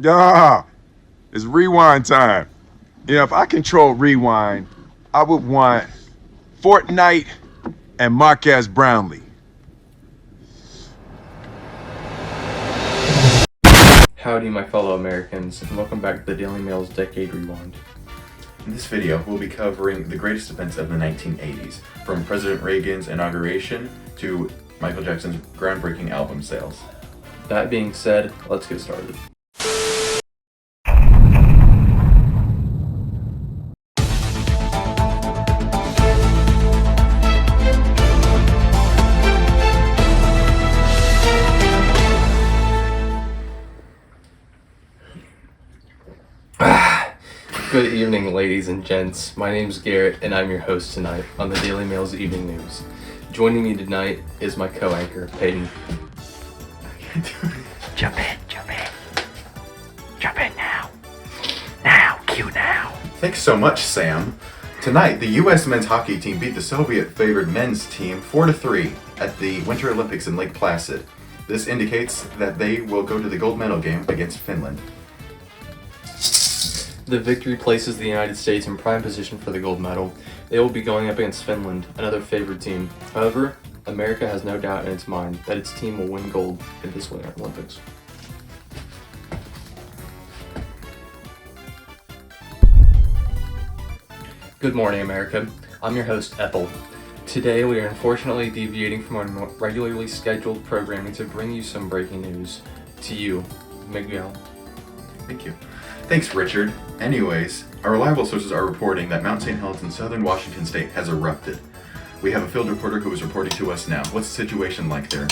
Yeah, it's rewind time. If I control rewind, I would want Fortnite and Marquez Brownlee. Howdy, my fellow Americans, and welcome back to the Daily Mail's Decade Rewind. In this video, we'll be covering the greatest events of the 1980s, from President Reagan's inauguration to Michael Jackson's groundbreaking album sales. That being said, let's get started. Good evening, ladies and gents. My name's Garrett, and I'm your host tonight on the Daily Mail's Evening News. Joining me tonight is my co-anchor, Peyton. Jump in now. Now, cue now. Thanks so much, Sam. Tonight, the U.S. men's hockey team beat the Soviet-favored men's team 4-3 at the Winter Olympics in Lake Placid. This indicates that they will go to the gold medal game against Finland. The victory places the United States in prime position for the gold medal. They will be going up against Finland, another favored team. However, America has no doubt in its mind that its team will win gold in this Winter Olympics. Good morning, America. I'm your host, Ethel. Today, we are unfortunately deviating from our regularly scheduled programming to bring you some breaking news. To you, Miguel. Thank you. Thanks, Richard. Anyways, our reliable sources are reporting that Mount St. Helens in southern Washington state has erupted. We have a field reporter who is reporting to us now. What's the situation like there?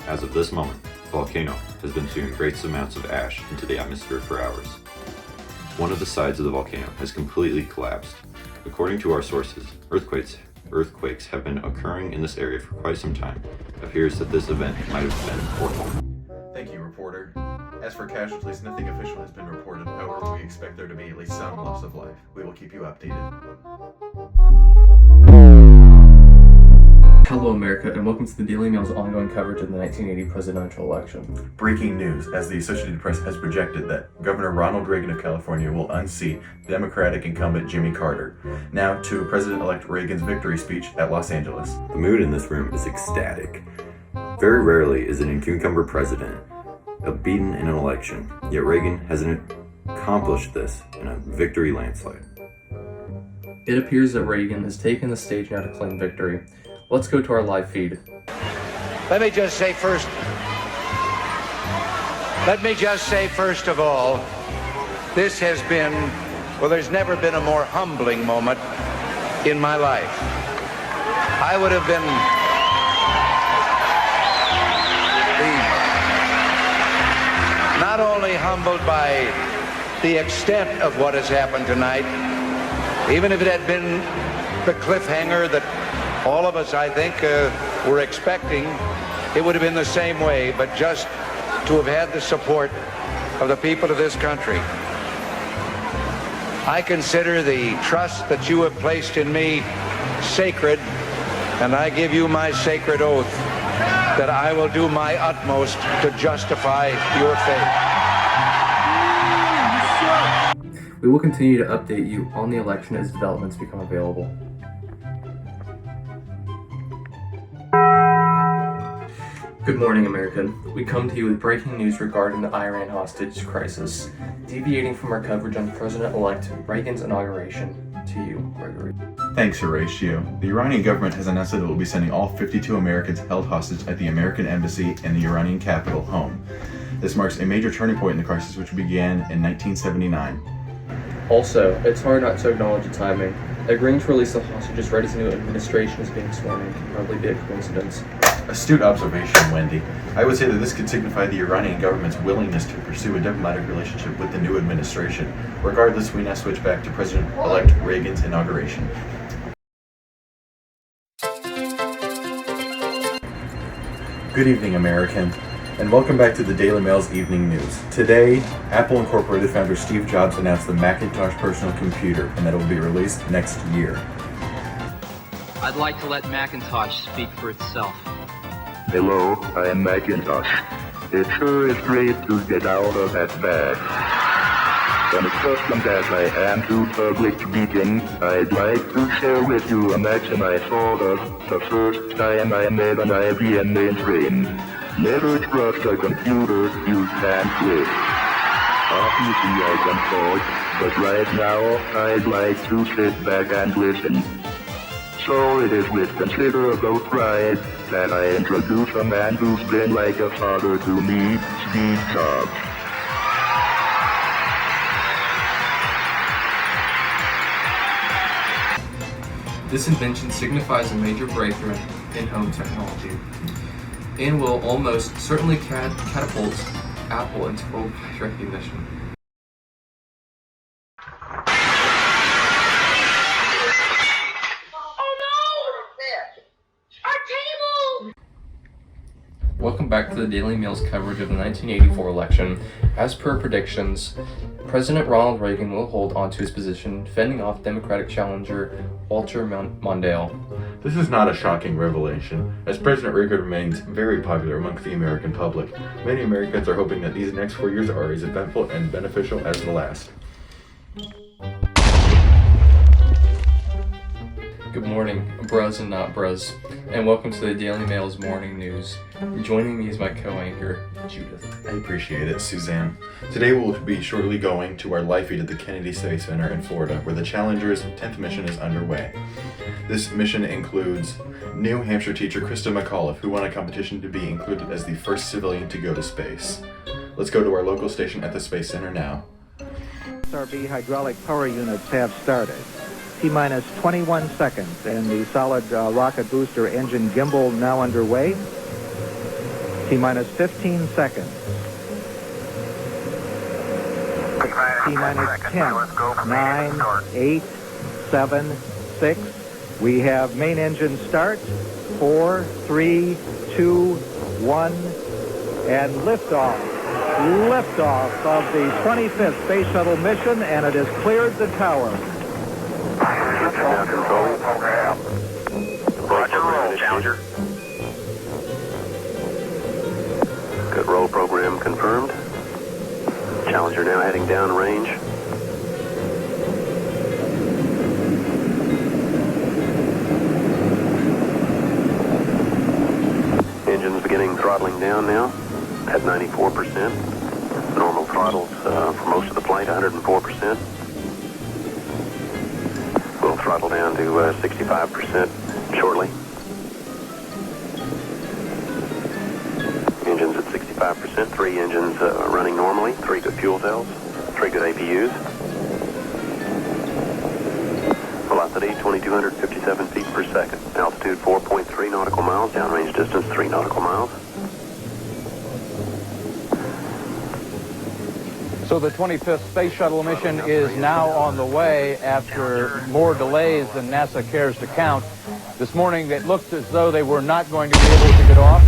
As of this moment, the volcano has been spewing great amounts of ash into the atmosphere for hours. One of the sides of the volcano has completely collapsed. According to our sources, earthquakes have been occurring in this area for quite some time. It appears that this event might have been foretold. Thank you, reporter. As for casualties, nothing official has been reported. However, we expect there to be at least some loss of life. We will keep you updated. Hello, America, and welcome to the Daily Mail's ongoing coverage of the 1980 presidential election. Breaking news, as the Associated Press has projected that Governor Ronald Reagan of California will unseat Democratic incumbent Jimmy Carter. Now to President-elect Reagan's victory speech at Los Angeles. The mood in this room is ecstatic. Very rarely is an incumbent president beaten in an election, yet Reagan hasn't accomplished this in a victory landslide. It appears that Reagan has taken the stage now to claim victory. Let's go to our live feed. Let me just say first of all, this has been, well, there's never been a more humbling moment in my life. I would have been not only humbled by the extent of what has happened tonight, even if it had been the cliffhanger that all of us, I think, were expecting, it would have been the same way, but just to have had the support of the people of this country. I consider the trust that you have placed in me sacred, and I give you my sacred oath that I will do my utmost to justify your faith. We will continue to update you on the election as developments become available. Good morning, America. We come to you with breaking news regarding the Iran hostage crisis, deviating from our coverage on President-elect Reagan's inauguration. To you, Gregory. Thanks, Horatio. The Iranian government has announced that it will be sending all 52 Americans held hostage at the American embassy in the Iranian capital home. This marks a major turning point in the crisis, which began in 1979. Also, it's hard not to acknowledge the timing. Agreeing to release the hostages right as the new administration is being sworn in can hardly be a coincidence. Astute observation, Wendy. I would say that this could signify the Iranian government's willingness to pursue a diplomatic relationship with the new administration. Regardless, we now switch back to President-elect Reagan's inauguration. Good evening, American, and welcome back to the Daily Mail's Evening News. Today, Apple Incorporated founder Steve Jobs announced the Macintosh personal computer, and that it will be released next year. I'd like to let Macintosh speak for itself. Hello, I am Macintosh. It sure is great to get out of that bag. And accustomed as I am to public speaking, I'd like to share with you a maxim I thought of the first time I made an IBM mainframe. Never trust a computer you can't quit. Obviously I can talk, but right now I'd like to sit back and listen. So it is with considerable pride that I introduce a man who's been like a father to me, Steve Jobs. This invention signifies a major breakthrough in home technology and will almost certainly catapult Apple into worldwide recognition. Welcome back to the Daily Mail's coverage of the 1984 election. As per predictions, President Ronald Reagan will hold onto his position, fending off Democratic challenger Walter Mondale. This is not a shocking revelation, as President Reagan remains very popular amongst the American public. Many Americans are hoping that these next 4 years are as eventful and beneficial as the last. Good morning, bruz and not bruz, and welcome to the Daily Mail's morning news. Joining me is my co-anchor, Judith. I appreciate it, Suzanne. Today we'll be shortly going to our live feed at the Kennedy Space Center in Florida, where the Challenger's 10th mission is underway. This mission includes New Hampshire teacher Krista McAuliffe, who won a competition to be included as the first civilian to go to space. Let's go to our local station at the Space Center now. SRB hydraulic power units have started. T-minus 21 seconds, and the solid rocket booster engine gimbal now underway. T-minus 15 seconds. T-minus 10, 9, 8, 7, 6. We have main engine start. 4, 3, 2, 1, and liftoff. Liftoff of the 25th Space Shuttle mission, and it has cleared the tower. Control program. Roger, roll, Challenger. Good roll program confirmed. Challenger now heading down range. Engines beginning throttling down now at 94%. Normal throttles for most of the flight, 104%. We'll throttle down to 65% shortly. Engines at 65%, 3 engines running normally, 3 good fuel cells, 3 good APUs. Velocity 2,257 feet per second. Altitude 4.3 nautical miles, downrange distance 3 nautical miles. So the 25th Space Shuttle mission is now on the way after more delays than NASA cares to count. This morning it looked as though they were not going to be able to get off.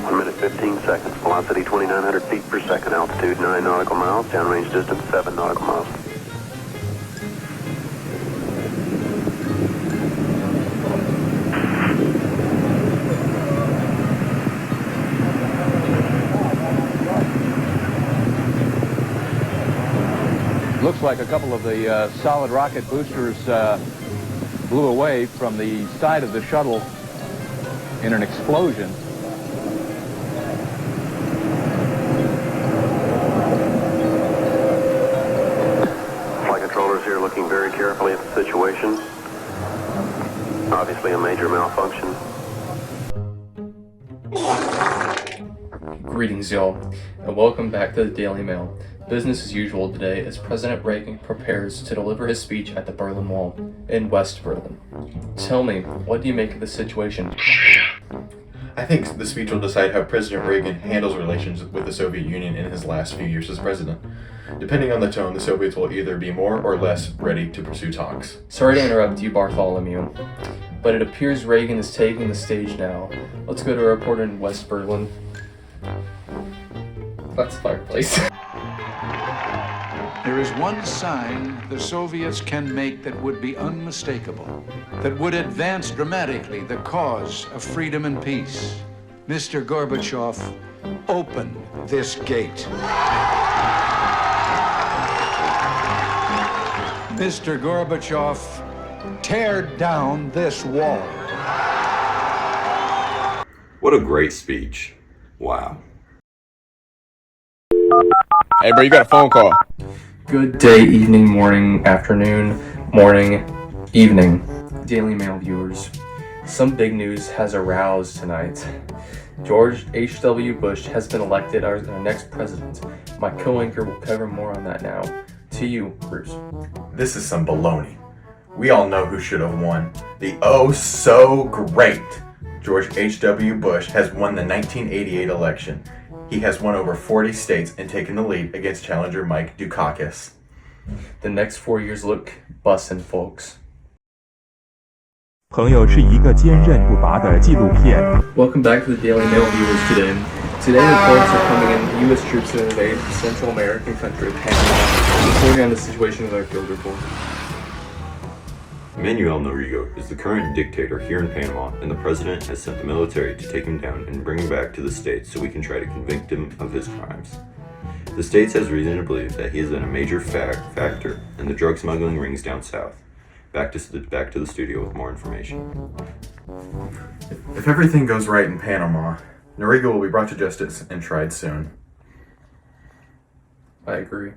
1 minute 15 seconds. Velocity 2,900 feet per second. Altitude 9 nautical miles. Downrange distance 7 nautical miles. Looks like a couple of the solid rocket boosters blew away from the side of the shuttle in an explosion. Flight controllers here looking very carefully at the situation. Obviously a major malfunction. Greetings, y'all, and welcome back to the Daily Mail. Business as usual today as President Reagan prepares to deliver his speech at the Berlin Wall in West Berlin. Tell me, what do you make of this situation? I think the speech will decide how President Reagan handles relations with the Soviet Union in his last few years as president. Depending on the tone, the Soviets will either be more or less ready to pursue talks. Sorry to interrupt you, Bartholomew, but it appears Reagan is taking the stage now. Let's go to a reporter in West Berlin. That's the fireplace. There is one sign the Soviets can make that would be unmistakable, that would advance dramatically the cause of freedom and peace. Mr. Gorbachev, open this gate. Mr. Gorbachev, tear down this wall. What a great speech. Wow. Hey, bro, you got a phone call. Good day, evening, morning, afternoon, morning, evening, Daily Mail viewers. Some big news has aroused tonight. George H.W. Bush has been elected our next president. My co-anchor will cover more on that now. To you, Bruce. This is some baloney. We all know who should have won. The oh so great George H.W. Bush has won the 1988 election. He has won over 40 states and taken the lead against challenger Mike Dukakis. The next 4 years look bussin', folks. 朋友是一个坚韧不拔的纪录片。 Welcome back to the Daily Mail viewers today. Today reports are coming in U.S. troops have invaded the Central American country of Panama, reporting on the situation with our field report. Manuel Noriega is the current dictator here in Panama, and the president has sent the military to take him down and bring him back to the States so we can try to convict him of his crimes. The States has reason to believe that he has been a major factor in the drug smuggling rings down south. Back to the studio with more information. If everything goes right in Panama, Noriega will be brought to justice and tried soon. I agree.